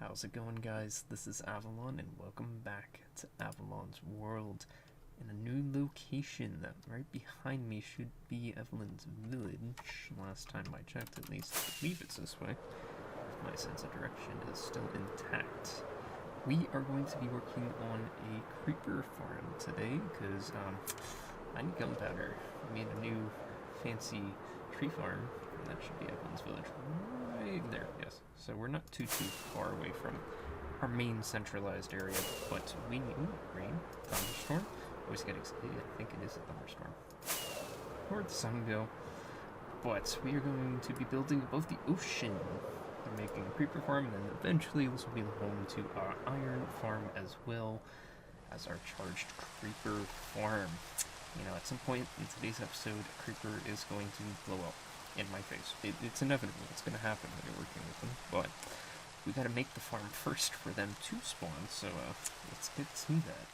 How's it going, guys? This is Avollon, and welcome back to Avollon's world in a new location. That right behind me should be Evelyn's village. Last time I checked, at least, I believe it's this way. My sense of direction is still intact. We are going to be working on a creeper farm today, because I need gunpowder. I made a new fancy tree farm, and that should be Evelyn's village right there, yes. So we're not too far away from our main centralized area, but we need rain, thunderstorm. Always get excited. I think it is a thunderstorm. Where'd the sun go? But we are going to be building above the ocean. We're making a creeper farm, and then eventually this will be the home to our iron farm as well as our charged creeper farm. You know, at some point in today's episode, a creeper is going to blow up in my face. It's inevitable. It's going to happen when you're working with them. But we got to make the farm first for them to spawn. So let's get to that.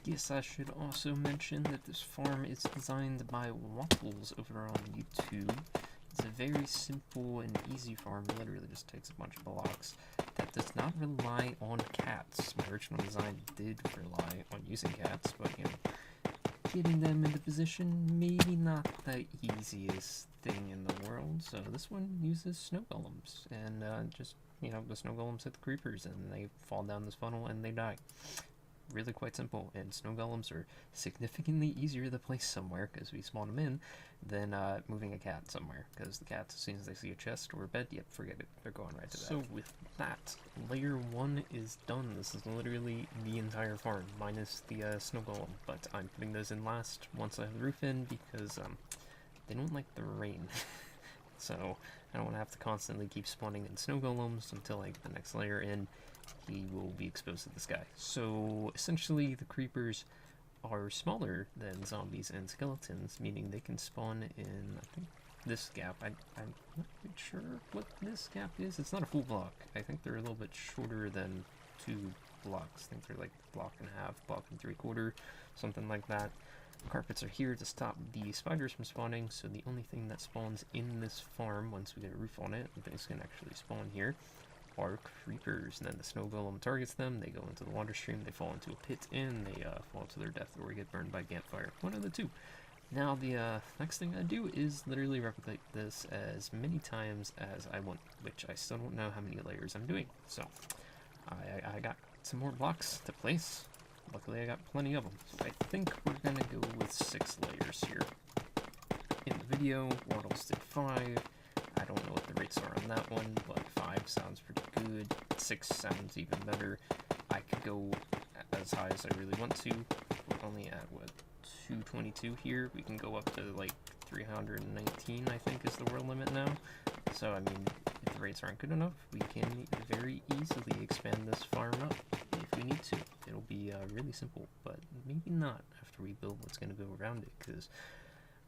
Yes, I should also mention that this farm is designed by Waffles over on YouTube. It's a very simple and easy farm. It literally just takes a bunch of blocks that does not rely on cats. My original design did rely on using cats, but you know, getting them into position, maybe not the easiest thing in the world. So this one uses snow golems, and just, you know, the snow golems hit the creepers and they fall down this funnel and they die. Really quite simple, and snow golems are significantly easier to place somewhere because we spawn them in than moving a cat somewhere, because the cats, as soon as they see a chest or a bed, yep, forget it, they're going right to that. So with that, layer 1 is done. This is literally the entire farm minus the snow golem, but I'm putting those in last once I have the roof in because they don't like the rain. So I don't want to have to constantly keep spawning in snow golems until I get the next layer in. He will be exposed to the sky. So essentially the creepers are smaller than zombies and skeletons, meaning they can spawn in, I think, this gap. I'm not quite sure what this gap is. It's not a full block. I think they're a little bit shorter than 2 blocks. I think they're like block and a half, block and 3/4, something like that. Carpets are here to stop the spiders from spawning, so the only thing that spawns in this farm, once we get a roof on it, and things can actually spawn here, are creepers. And then the snow golem targets them, they go into the water stream, they fall into a pit, and they fall to their death or get burned by campfire. One of the two. Now the next thing I do is literally replicate this as many times as I want, which I still don't know how many layers I'm doing. So I got some more blocks to place. Luckily I got plenty of them. I think we're gonna go with 6 layers here. In the video, Wardles did 5. I don't know what the rates are on that one, but 5 sounds pretty good. 6 sounds even better. I could go as high as I really want to. We're only at, what, 222 here? We can go up to, like, 319, I think, is the world limit now. So, I mean, if the rates aren't good enough, we can very easily expand this farm up if we need to. It'll be really simple, but maybe not after we build what's going to go around it, because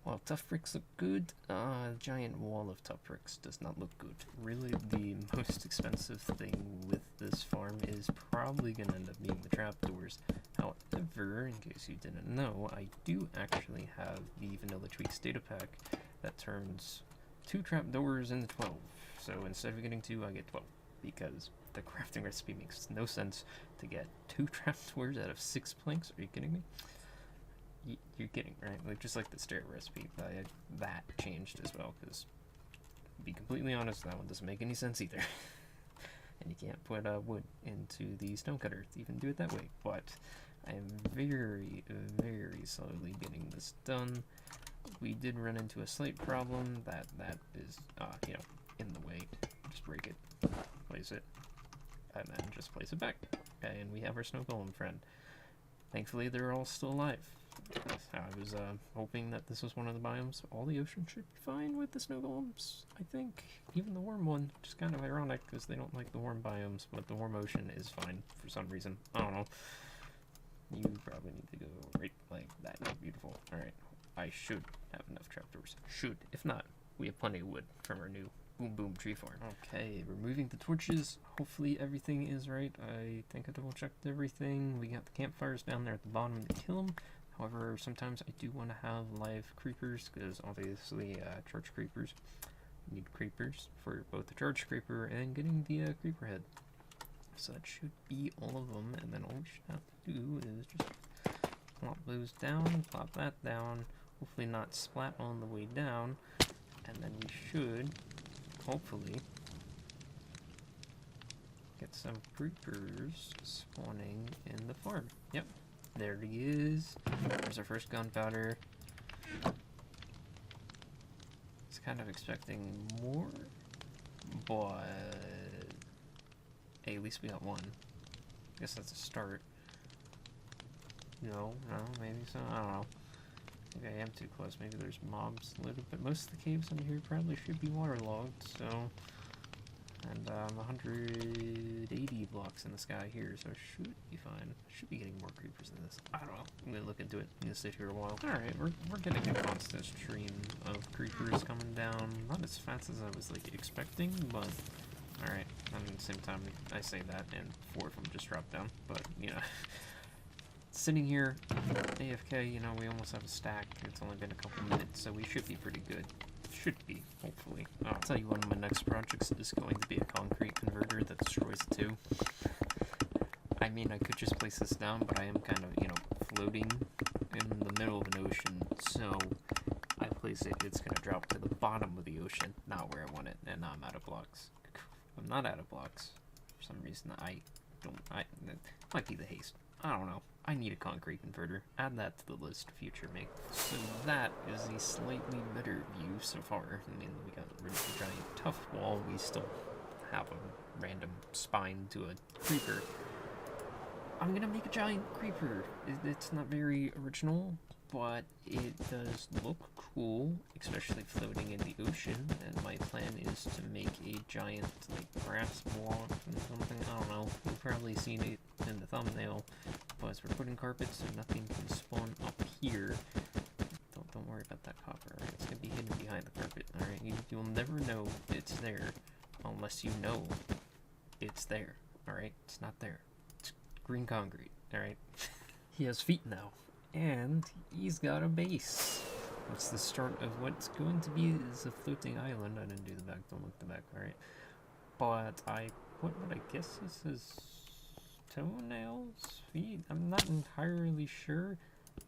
while tough bricks look good, a giant wall of tough bricks does not look good. Really, the most expensive thing with this farm is probably going to end up being the trapdoors. However, in case you didn't know, I do actually have the Vanilla Tweaks data pack that turns 2 trapdoors into 12. So instead of getting 2, I get 12, because the crafting recipe makes no sense to get 2 trapdoors out of 6 planks. Are you kidding me? You're kidding, right? Like, just like the stair recipe, that changed as well, because, to be completely honest, that one doesn't make any sense either. And you can't put wood into the stone cutter to even do it that way. But I am very, very slowly getting this done. We did run into a slight problem that is, you know, in the way. Just break it, place it, and then just place it back. And we have our snow golem friend. Thankfully, they're all still alive. I was hoping that this was one of the biomes. All the ocean should be fine with the snow golems, I think. Even the warm one, which is kind of ironic because they don't like the warm biomes, but the warm ocean is fine for some reason. I don't know. You probably need to go right like that. Beautiful. Alright. I should have enough trapdoors. Should. If not, we have plenty of wood from our new Boom, boom, tree farm. Okay, removing the torches. Hopefully everything is right. I think I double checked everything. We got the campfires down there at the bottom to kill them. However, sometimes I do want to have live creepers, because obviously charge creepers need creepers for both the charge creeper and getting the creeper head. So that should be all of them, and then all we should have to do is just plop those down, plop that down, hopefully not splat on the way down, and then we should hopefully get some creepers spawning in the farm. Yep, there he is. There's our first gunpowder. I was kind of expecting more, but hey, at least we got one. I guess that's a start. No, maybe so. I don't know. Maybe I am too close. Maybe there's mobs living, but most of the caves under here probably should be waterlogged, so... And 180 blocks in the sky here, so it should be fine. Should be getting more creepers than this. I don't know. I'm gonna look into it. I'm gonna sit here a while. Alright, we're getting a constant stream of creepers coming down. Not as fast as I was, like, expecting, but... Alright, and at the same time, I say that, and 4 of them just dropped down, but, you know... Sitting here, AFK, you know, we almost have a stack. It's only been a couple minutes, so we should be pretty good. Should be, hopefully. I'll tell you, one of my next projects is going to be a concrete converter that destroys it too. I mean, I could just place this down, but I am kind of, you know, floating in the middle of an ocean, so I place it, it's going to drop to the bottom of the ocean, not where I want it, and now I'm out of blocks. I'm not out of blocks. For some reason, it might be the haste. I don't know. I need a concrete converter. Add that to the list of future make. So that is a slightly better view so far. I mean, we got rid of the giant tough wall. We still have a random spine to a creeper. I'm gonna make a giant creeper. It's not very original, but it does look cool, especially floating in the ocean. And my plan is to make a giant, like, grass block and something. I don't know. You've probably seen it in the thumbnail. But we're putting carpets so nothing can spawn up here. Don't worry about that copper, alright? It's gonna be hidden behind the carpet, alright? You'll never know it's there unless you know it's there, alright? It's not there. It's green concrete, alright? He has feet now, and he's got a base. It's the start of what's going to be is a floating island. I didn't do the back, don't look the back, alright? But I put what I guess this is toenails, feet, I'm not entirely sure.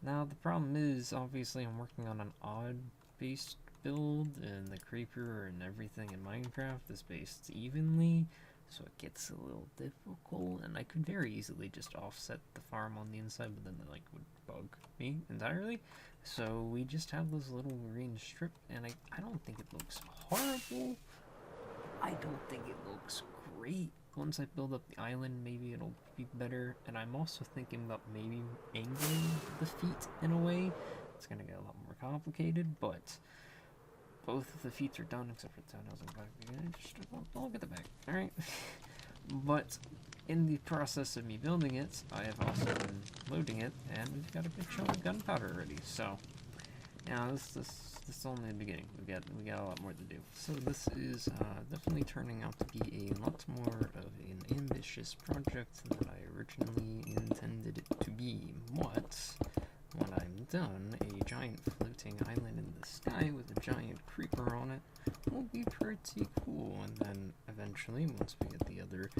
Now the problem is, obviously I'm working on an odd based build, and the creeper and everything in Minecraft is based evenly, so it gets a little difficult, and I could very easily just offset the farm on the inside, but then it like would bug me entirely. So we just have this little green strip, and I don't think it looks horrible. I don't think it looks great. Once I build up the island, maybe it'll be better. And I'm also thinking about maybe angling the feet in a way. It's gonna get a lot more complicated, but both of the feet are done except for the toenails and back. Just don't look at the back, alright? But in the process of me building it, I have also been loading it, and we've got a good chunk of gunpowder already. So, yeah, this is only the beginning. We got a lot more to do. So this is definitely turning out to be a lot more of an ambitious project than I originally intended it to be. But when I'm done, a giant floating island in the sky with a giant creeper on it will be pretty cool. And then eventually, once we get the other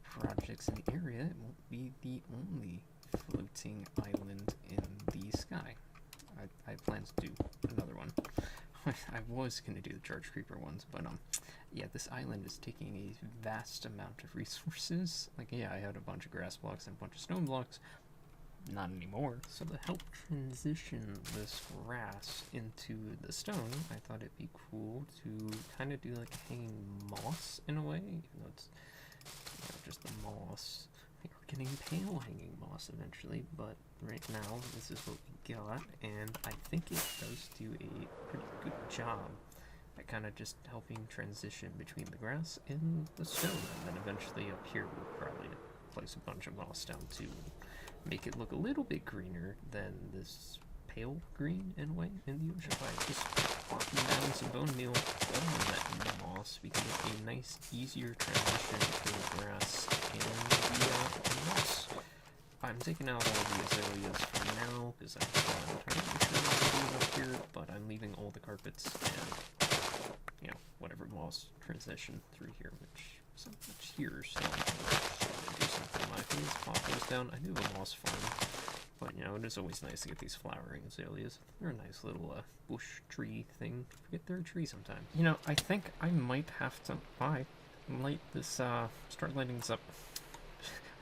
projects in the area, it won't be the only floating island in the sky. I plan to do another one. I was going to do the charge creeper ones, but yeah, this island is taking a vast amount of resources. Like, yeah, I had a bunch of grass blocks and a bunch of stone blocks. Not anymore. So to help transition this grass into the stone, I thought it'd be cool to kind of do like hanging moss in a way, even though it's, you know, just the moss. I think we're getting pale hanging moss eventually, but right now this is what we got, and I think it does do a pretty good job at kind of just helping transition between the grass and the stone, and then eventually up here we'll probably place a bunch of moss down to make it look a little bit greener than this pale green in a way in the ocean. I just plopping down some bone meal over that moss, we can get a nice, easier transition between the grass and the moss. I'm taking out all the azaleas for now, because I'm not entirely sure what I'm doing up here, but I'm leaving all the carpets and, you know, whatever moss transition through here, which isn't much here, so I'm going to do something in my face, pop those down. I do have a moss farm, but, you know, it is always nice to get these flowering azaleas. They're a nice little bush tree thing. Forget they're a tree sometimes. You know, I think I might have to light this, start lighting this up.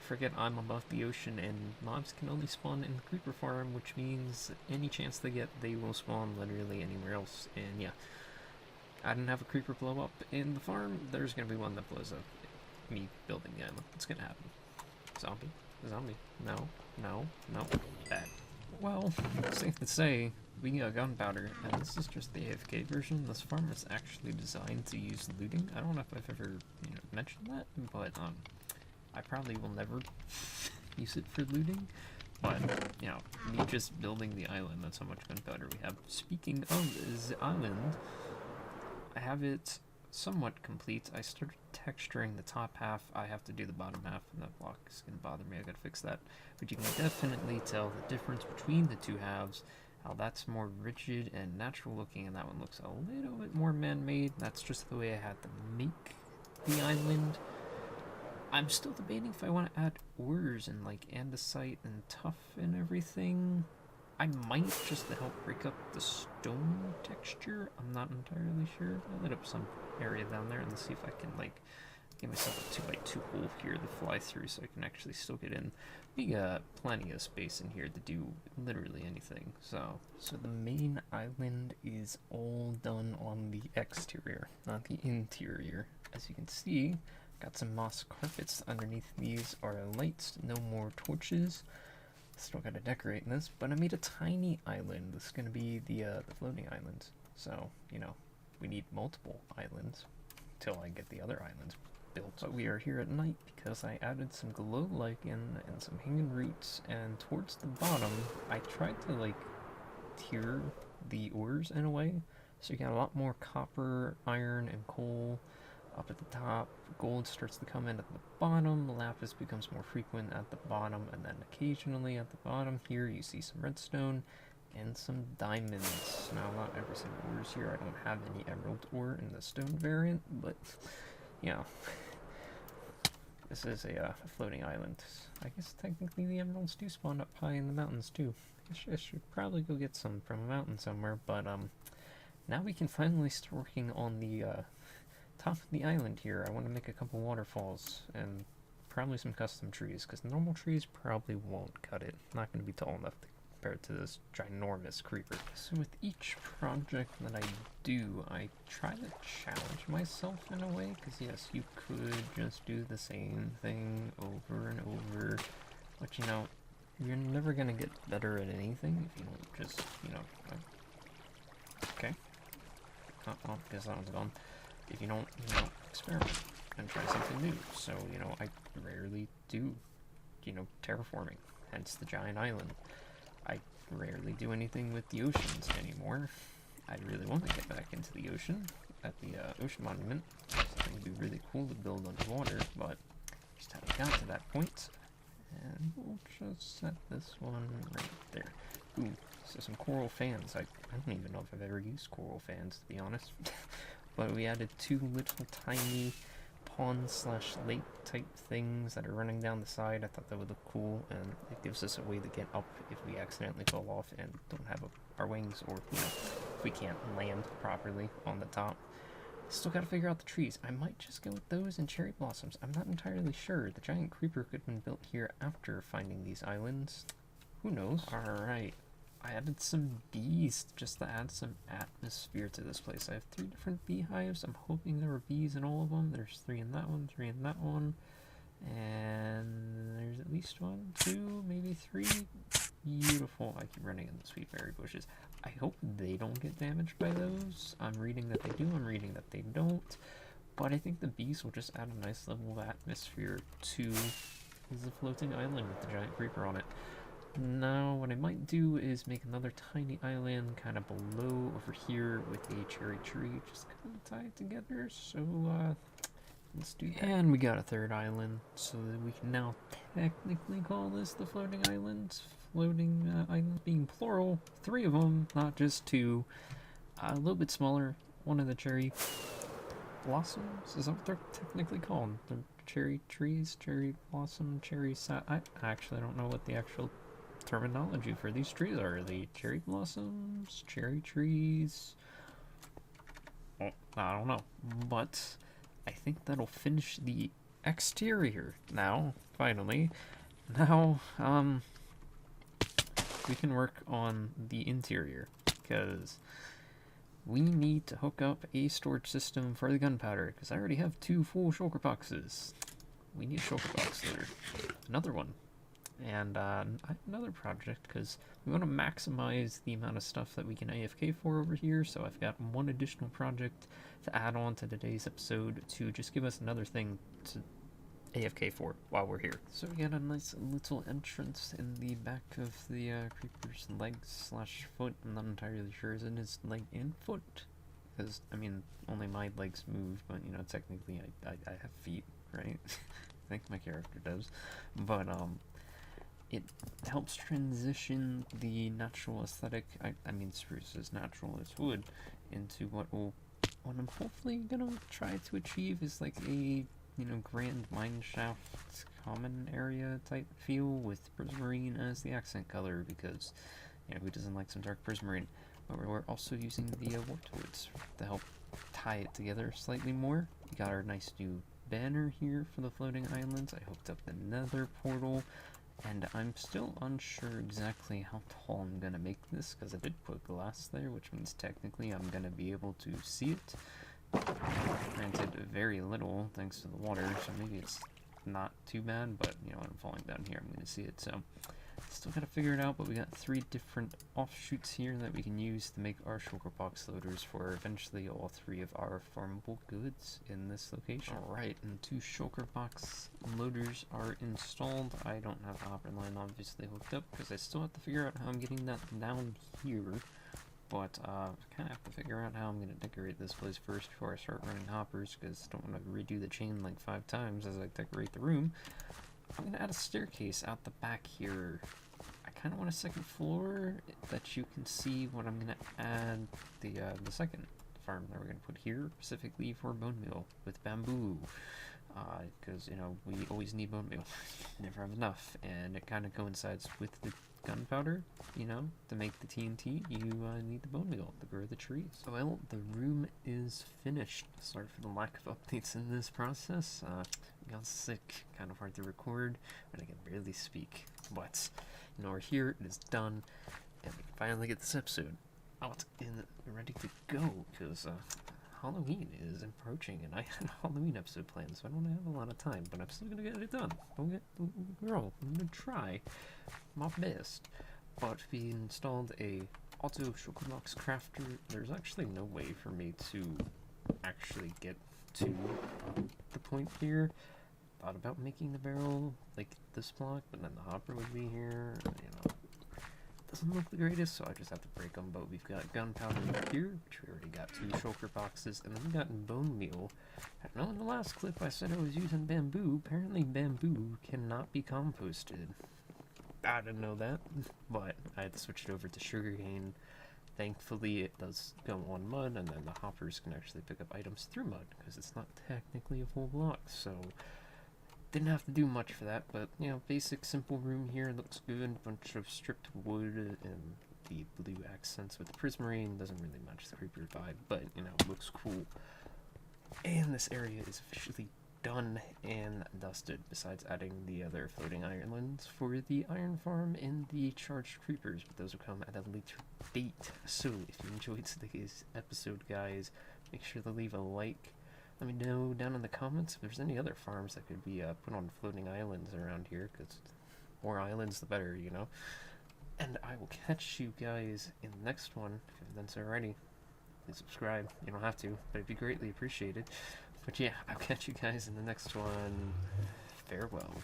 Forget I'm above the ocean, and mobs can only spawn in the creeper farm, which means any chance they get, they will spawn literally anywhere else. And yeah, I didn't have a creeper blow up in the farm. There's gonna be one that blows up me building the island. It's gonna happen. Zombie. No. Bad. Well, safe to say, we got gunpowder, and this is just the AFK version. This farm is actually designed to use looting. I don't know if I've ever, you know, mentioned that, but I probably will never use it for looting, but, you know, me just building the island, that's how much gunpowder we have. Speaking of the island, I have it somewhat complete. I started texturing the top half. I have to do the bottom half, and that block is going to bother me. I gotta fix that. But you can definitely tell the difference between the two halves, how that's more rigid and natural looking, and that one looks a little bit more man-made. That's just the way I had to make the island. I'm still debating if I want to add ores and like andesite and tuff and everything. I might, just to help break up the stone texture. I'm not entirely sure. I lit up some area down there and see if I can like give myself a 2x2 hole here to fly through so I can actually still get in. We got plenty of space in here to do literally anything. So the main island is all done on the exterior, not the interior. As you can see, got some moss carpets underneath. These are lights, no more torches. Still gotta decorate this, but I made a tiny island. This is gonna be the floating island. So, you know, we need multiple islands till I get the other islands built. But we are here at night because I added some glow lichen and some hanging roots, and towards the bottom, I tried to like tier the ores in a way. So you got a lot more copper, iron, and coal up at the top. Gold starts to come in at the bottom. Lapis becomes more frequent at the bottom, and then occasionally at the bottom here you see some redstone and some diamonds. Now, not every single ore is here. I don't have any emerald ore in the stone variant, but you know, this is a floating island. I guess technically the emeralds do spawn up high in the mountains too. I should probably go get some from a mountain somewhere, but now we can finally start working on the top of the island here. I want to make a couple waterfalls and probably some custom trees, because normal trees probably won't cut it. Not going to be tall enough to compare to this ginormous creeper. So with each project that I do, I try to challenge myself in a way, because yes, you could just do the same thing over and over, but you know, you're never going to get better at anything if you don't just, you know, okay. Oh, guess that one's gone. If you don't, you know, experiment and try something new. So, you know, I rarely do, you know, terraforming, hence the giant island. I rarely do anything with the oceans anymore. I really want to get back into the ocean at the ocean monument. Something would be really cool to build underwater, but just haven't got to that point. And we'll just set this one right there. Ooh, so some coral fans. I don't even know if I've ever used coral fans, to be honest. But we added two little tiny pond/lake type things that are running down the side. I thought that would look cool, and it gives us a way to get up if we accidentally fall off and don't have our wings, or, you know, if we can't land properly on the top. Still gotta figure out the trees. I might just go with those and cherry blossoms. I'm not entirely sure. The giant creeper could have been built here after finding these islands. Who knows? Alright. I added some bees just to add some atmosphere to this place. I have 3 different beehives. I'm hoping there were bees in all of them. There's 3 in that one, 3 in that one, and there's at least 1, 2, maybe 3. Beautiful. I keep running into sweet berry bushes. I hope they don't get damaged by those. I'm reading that they do, I'm reading that they don't, but I think the bees will just add a nice level of atmosphere to the floating island with the giant creeper on it. Now, what I might do is make another tiny island kind of below over here with a cherry tree, just kind of tie it together. So, let's do that. And we got a third island, so that we can now technically call this the floating islands. Floating islands being plural, 3 of them, not just 2. A little bit smaller. One of the cherry blossoms, is that what they're technically called? The cherry trees, cherry blossom, cherry I actually don't know what the actual terminology for these trees are. Are they cherry blossoms, cherry trees? Oh, I don't know, but I think that'll finish the exterior now, finally. Now, we can work on the interior, because we need to hook up a storage system for the gunpowder, because I already have 2 full shulker boxes. We need a shulker box loader. Another one. And I have another project, because we want to maximize the amount of stuff that we can AFK for over here, so I've got one additional project to add on to today's episode to just give us another thing to AFK for while we're here. So we got a nice little entrance in the back of the creeper's legs / foot. I'm not entirely sure, is it his leg and foot? Because, I mean, only my legs move, but, you know, technically I have feet, right? I think my character does. But, it helps transition the natural aesthetic, I mean spruce is natural as wood, into what I'm hopefully gonna try to achieve is like a, you know, grand mineshaft common area type feel with prismarine as the accent color, because, you know, who doesn't like some dark prismarine? But we're also using the warped woods to help tie it together slightly more. We got our nice new banner here for the floating islands. I hooked up the nether portal. And I'm still unsure exactly how tall I'm gonna make this, because I did put glass there, which means technically I'm gonna be able to see it. Granted, very little thanks to the water, so maybe it's not too bad, but, you know, when I'm falling down here, I'm gonna see it, so still gotta figure it out. But we got 3 different offshoots here that we can use to make our shulker box loaders for eventually all 3 of our farmable goods in this location. Alright, and 2 shulker box loaders are installed. I don't have the hopper line obviously hooked up, because I still have to figure out how I'm getting that down here. But I kind of have to figure out how I'm going to decorate this place first before I start running hoppers, because I don't want to redo the chain like 5 times as I decorate the room. I'm going to add a staircase out the back here. I kind of want a 2nd floor that you can see what I'm going to add the second farm that we're going to put here, specifically for bone meal with bamboo. Because, you know, we always need bone meal. Never have enough. And it kind of coincides with the gunpowder, you know, to make the TNT, you need the bone meal to grow the trees. Well, the room is finished. Sorry for the lack of updates in this process. Got sick, kind of hard to record, and I can barely speak. But, you know, we're here, it is done, and we can finally get this episode out and ready to go, because Halloween is approaching, and I had a Halloween episode planned, so I don't have a lot of time, but I'm still gonna get it done. I'm gonna try my best. But we installed a auto shulker box crafter. There's actually no way for me to actually get to the point here. Thought about making the barrel like this block, but then the hopper would be here, you know. Doesn't look the greatest, so I just have to break them. But we've got gunpowder here, which we already got 2 shulker boxes, and then we got bone meal. I know in the last clip I said I was using bamboo. Apparently bamboo cannot be composted. I didn't know that, but I had to switch it over to sugarcane. Thankfully it does go on mud, and then the hoppers can actually pick up items through mud, because it's not technically a full block, so didn't have to do much for that. But, you know, basic simple room here, looks good. Bunch of stripped wood and the blue accents with the prismarine. Doesn't really match the creeper vibe, but, you know, looks cool. And this area is officially done and dusted, besides adding the other floating islands for the iron farm and the charged creepers, but those will come at a later date. So if you enjoyed today's episode, guys, make sure to leave a like. Let me know down in the comments if there's any other farms that could be put on floating islands around here, because more islands the better, you know. And I will catch you guys in the next one. If you haven't done so already, please subscribe. You don't have to, but it'd be greatly appreciated. But yeah, I'll catch you guys in the next one. Farewell.